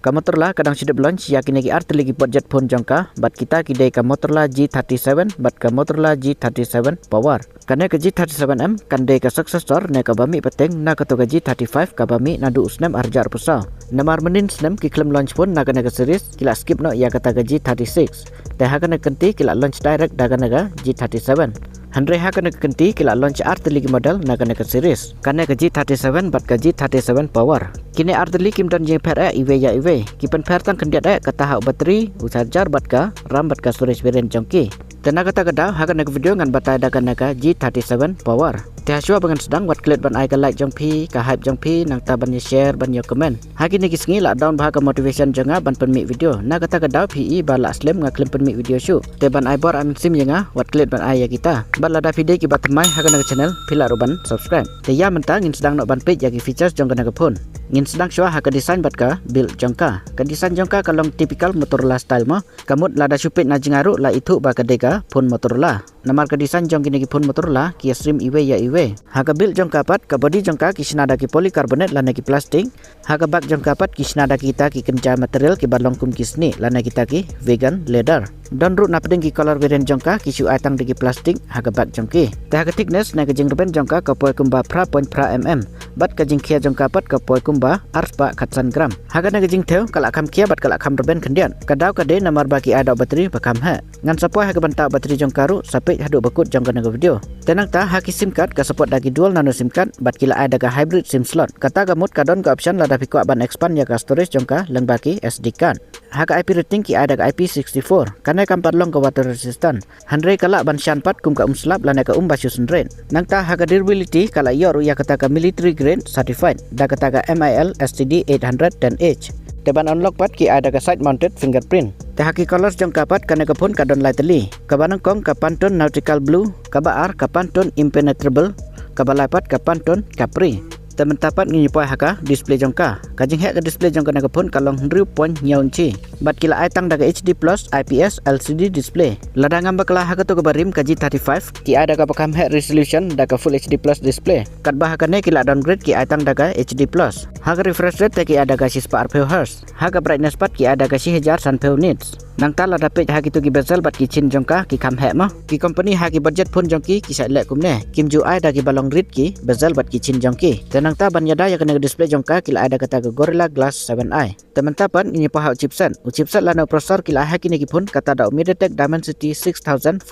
Kamotorla kadang sudah launch yakin lagi art lagi budget phone jangka bat kita kidai Kamotorla G37 bat Kamotorla G37 power. Karena ke G37M kandai ke successor ne ka bami peteng na ka to ke G35 ka bami nadu usnem arjar pusa. Namar menin snem ki klaim launch phone na ka series kila skip no ya kata ke G36. Teh hakana kenti kila launch direct daga naga G37. Handre hakana kenti kila launch art lagi model na ka series. Karena ke G37 bat ke G37 power. Kini art lagi kim dan jeng per iwe ya iwe. Kipen per tang kendiat ka tahap bateri usajar bat ka RAM bat ka storage variant jongki. Tenaga tak ada hakan nak video ngan batai dakan naga G37 power. Teh syua bangan sedang buat klik ban ai ka like jong pi ka hype jong pi nang ta ban share ban yo comment. Hagi ni kisngi la down bah ka motivation jonga ban penmik video. Na kata kada pi bala slim nga klim penmik video syu. Te ban ai bor am sim yenga buat klik ban ai ya kita. Ban lada video ki batemai hakan naga channel pila ruban subscribe. Te ya mentang ngin sedang nok ban page yagi features jong naga phone. Ngin sedang syua haka design bat ka build jongka. Ka design jongka kalong typical Motorola style mo. Kamut lada syupit na jingaru la itu ba ka dega phone Motorola. Namar ka design jong kini ki phone Motorola ki stream iwe ya iwe. Haka build jong kapat ka body jong ka ki sinada ki polycarbonate lana ki plastik. Haka bak jong kapat ki sinada kita ki kenca material ki balong kum ki sni lana kita ki vegan leather. Don root na pedeng ki color variant jong ka ki syu atang digi plastik haka bak jong ki. Teh haka thickness na ka jeng reben jong ka poy kumba pra point pra mm. Bat ka jeng kia jong kapat ka poy kumba ars ba katsan gram. Haka na ka jeng teu kala kam kia bat kala kam reben kendian. Kadau ka de namar baki ada bateri bakam ha. Ngan sapoy haka banta bateri jong karu sampai hadu bakut jong kana video. Tenang ta haki sim card ka support dagi dual nano sim card bat kila ada ka hybrid sim slot. Kata gamut kadon ka option lada piko ban expand ya ka storage jong ka leng baki SD card. Haka IP rating ki ada ka IP64 karena kam parlong ka water resistant. Handre kala ban shan pat kum ka slap lana ka basyu sendren. Nang ta haka durability kala yor ya kata ka military grade certified da kata ka MIL STD 810H. Teban unlock pat ki ada ka side mounted fingerprint. Teh haki colors jong kapat kana ka phone kadon lightly. Kabanang kong ka Pantone nautical blue, kabaar ka Pantone impenetrable, kabalapat ka Pantone capri. Temen tapat ngi poy haka display jongka. Kajing hek ka display jongka naga phone kalong 0.9 inci. Bat kila ai tang daga HD plus IPS LCD display. Lada ngamba kala haka to ka barim ka G35 ki ada ka pakam hek resolution daga full HD plus display. Kat bah haka ne kila downgrade ki ai tang daga HD plus. Haka refresh rate ki ada ka 60 Hz. Haka brightness pat ki ada ka 1000 nits. Nang tala dapat haki tu ki bezel bat ki chin jongka ki kam hek mah. Ki company haki budget phone jongki ki sa lek kumne. Kim ju ai dagi balong read ki bezel bat ki chin jongki. Tenang ta ban yada ya kena display jongka kila ada kata Gorilla Glass 7i. Teman tapan ini pahau chipset. Chipset lana prosesor kila haki ni ki pun kata da MediaTek Dimensity 6400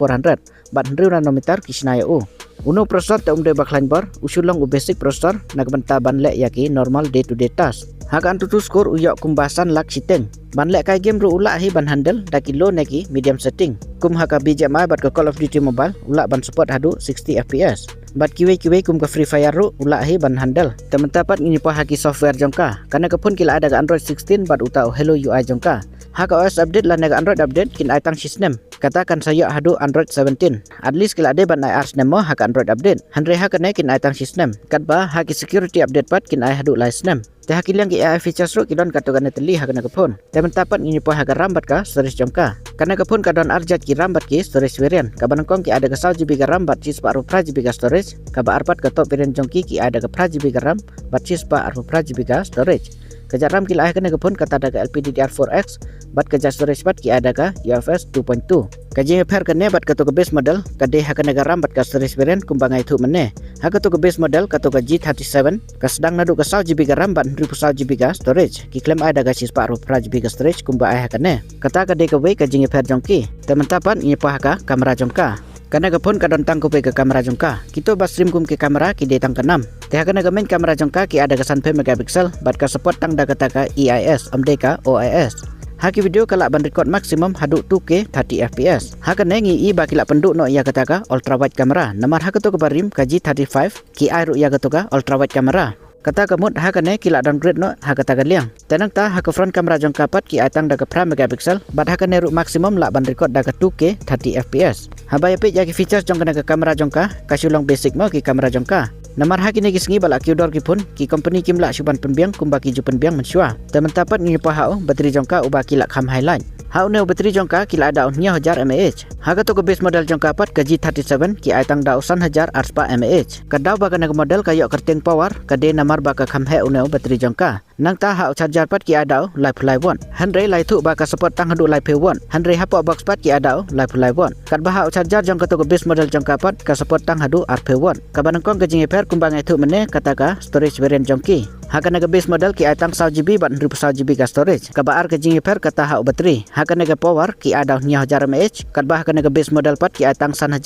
bat 100 nanometer ki sinaya u. Uno prosesor ta umde baklan bar usulong u basic prosesor nak benta ban lek yaki normal day to day task. Haka antutu skor uyok kumbasan lak siteng. Ban lek kai game ru ulak hi ban handle daki low neki medium setting. Kum haka BGMI bat ke Call of Duty Mobile ulak ban support hadu 60 FPS. Bat kiwe kum ke Free Fire ru ulak hi ban handle. Temen tapat ini pa haki software jongka. Karena kepun kila ada ke Android 16 bat utau Hello UI jongka. Haka OS update lah nega Android update kin ai tang sistem. Katakan saya hadu Android 17. At least kila ade ban ai ars nemo haka Android update. Handre haka ne kin ai tang sistem. Katba haki security update pat kin ai hadu lai sistem. Teh haki liang ki AI features ru kidon katokan teli haka na kepun. Temen tapat ini pa haka RAM bat ka storage jongka. Karena kepun kadon arjat ki RAM bat ki storage variant. Kaban kong ki ada ke 1 GB RAM bat cis pa 4 GB storage. Kaba arpat ke top variant jongki ki ada ke 4 GB RAM bat cis pa 4 GB storage. Kejar RAM kila kena kepun kata ada ke LPDDR4X bat kejar storage bat ki ada ke UFS 2.2. Kaji repair kene bat ke base model kade haka nega RAM bat ke storage variant kumbangai itu mene. Haka to base model ka G37 ka sedang nadu ke 1 GB RAM bat 1000 GB storage. Ki klaim ada ke cis pa 4 GB storage kumba ai haka ne. Kata kade ke we kaji repair jongki. Temen tapan ini pa haka kamera jongka. Karena kepun kadon tangku ke kamera jongka. Kita bas stream kum ke kamera ki detang ke-6. Teh kena ke main kamera jongka ki ada ke 1 megapiksel bat ka support tang da kata ka EIS amdeka OIS. Haki video kalak ban record maksimum hadu 2K 30 FPS. Haka nengi i bakila penduk no ia kata ka ultra wide kamera. Namar haka to ke barim ka G35 ki ai ru ia kata ka ultra wide kamera. Kata kamut haka ne kila downgrade no haka taga liang. Tenang ta haka front kamera jongka pat ki atang daga prime megapiksel bat haka ne ru maksimum lak ban record daga 2K 30 FPS. Habaya page yaki features jongka naga kamera jongka kasulong basic mo ki kamera jongka. Namar haki ne kisngi balak kiudor ki pun ki company kim lak syuban penbiang kumbaki ju penbiang mensua. Temen tapat ngi pahau bateri jongka ubaki lak kam highlight. Hau ne bateri jongka kila ada nya 1000 mAh. Haka to ke base model jongka pat ke G37 ki aitang da usan 1000 arspa mAh. Kadau baga naga model kayok kerteng power kade namar baka kam he uneu bateri jongka. nang ta hau charger pat ki adau lai phulai won hanre lai thu ba ka support tang hadu lai phe won hanre hapo box pat ki adau lai phulai won kat ba hau charger jong ka to base model jong ka pat ka support tang hadu ar phe won ka banang kong ka jing per kumbang ai thu mene kata ka storage variant jong ki hakana ka base model ki atang 100GB bat 100GB ka storage ka ba ar ka jing per kata hau battery hakana ka power ki adau 9000 mAh kat ba hakana ka base model pat ki atang 1000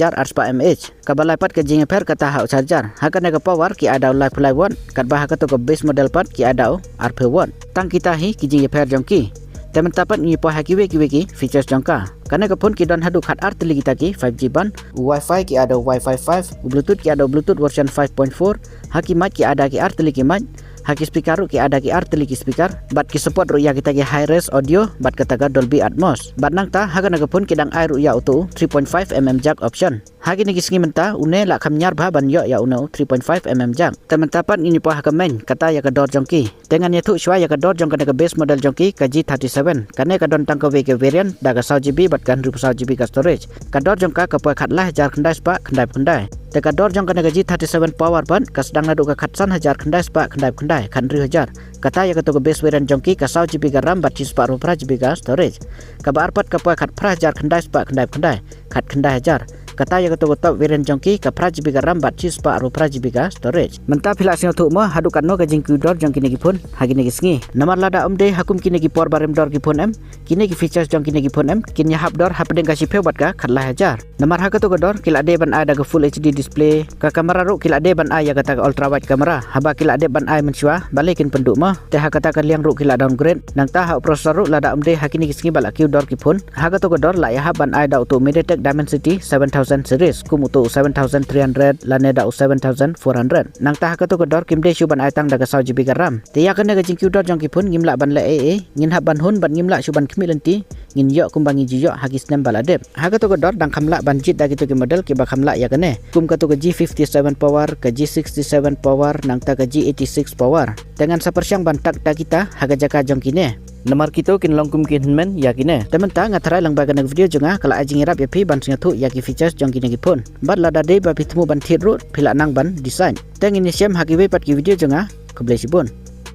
mAh ka ba lai pat ka jing per kata hau charger hakana ka power ki adau lai phulai won kat ba hakato ka base model pat ki adau ar phe won tang kita hi ki jing per jong ki temen tapat ni po haki ki features jongka karena ke phone ki don hadu khat ar teli kita ki 5G ban wifi ki ada wifi 5 bluetooth ki ada bluetooth version 5.4 haki mic ki ada ki ar teli ki mic haki speaker ki ada ki ar teli ki speaker bat ki support ruya kita ki high res audio bat kata ka Dolby Atmos bat nang ta hagana ke phone ki dang ai ruya auto 3.5mm jack option hagi ni kisngi menta une la kham nyar ba ban yo ya uno 3.5mm jack temen tapat ini po hakamen kata ya ka dor jongki dengan ya thu shwa ya ka dor jong ka base model jongki ka G37 karena ka don tang ka ke variant daga 100GB bat kan 100GB ka storage ka dor jong ka po khat lah jar khandai spa khandai te ka dor jong ka G37 power ban ka sedang nadu ka khatsan hajar khandai spa khandai kan 3000 kata ya ka to base variant jongki ka 100GB ka ram bat 4GB ka storage ka ba arpat ka po khat pra jar khandai spa khandai khat khandai hajar kata ya to top variant jongki ka pra GB ka ram bat 4GB ka storage menta phila sing thu mo hadu kan no ka jing ku dor jong kini ki phone hagi ni kisngi namar lada omde hakum kini ki por barem dor ki phone em kini ki features jong kini ki phone em kin ya hap dor hap deng ka sipe bat ka khatlah hajar namar hakato ka dor kila de ban ada ka full HD display ka kamera ru kila de ban ya kata ka ultra wide kamera haba kila de ban mensyua balikin penduk mah teh kata ka liang ru kila downgrade nang ta hau processor ru lada omde hakini kisngi bala ki dor ki phone hakato ka dor la ya hab ban da auto MediaTek Dimensity 7000 series kumutu 7300 lane da 7400 nang ta hakato ka dor kimde shu ban tang daga 100GB ka ram te ya kana ka jing ki dor jong ki phone ngimla ban la ngin hab ban hun ban ngimla shu ban khmilenti ngin yo kumbangi jiyo hagis nem baladep hakato ka dor dang khamla ban jit dagi to ki model ki ba khamla ya kane kum ka to ka G57 power ka G67 power nang ta ka G86 power dengan sapersyang ban tak ta kita haga jaka jong kine nomor kita kin longkum kin men yakine temen ta ngathrai lang bagan video jonga kala ajing rap yapi ban singa thu yaki features jong kine ki phone bat lada de ba pitmu ban thit ru phila nang ban design teng ini siam hagi we pat ki video jonga kublai sibon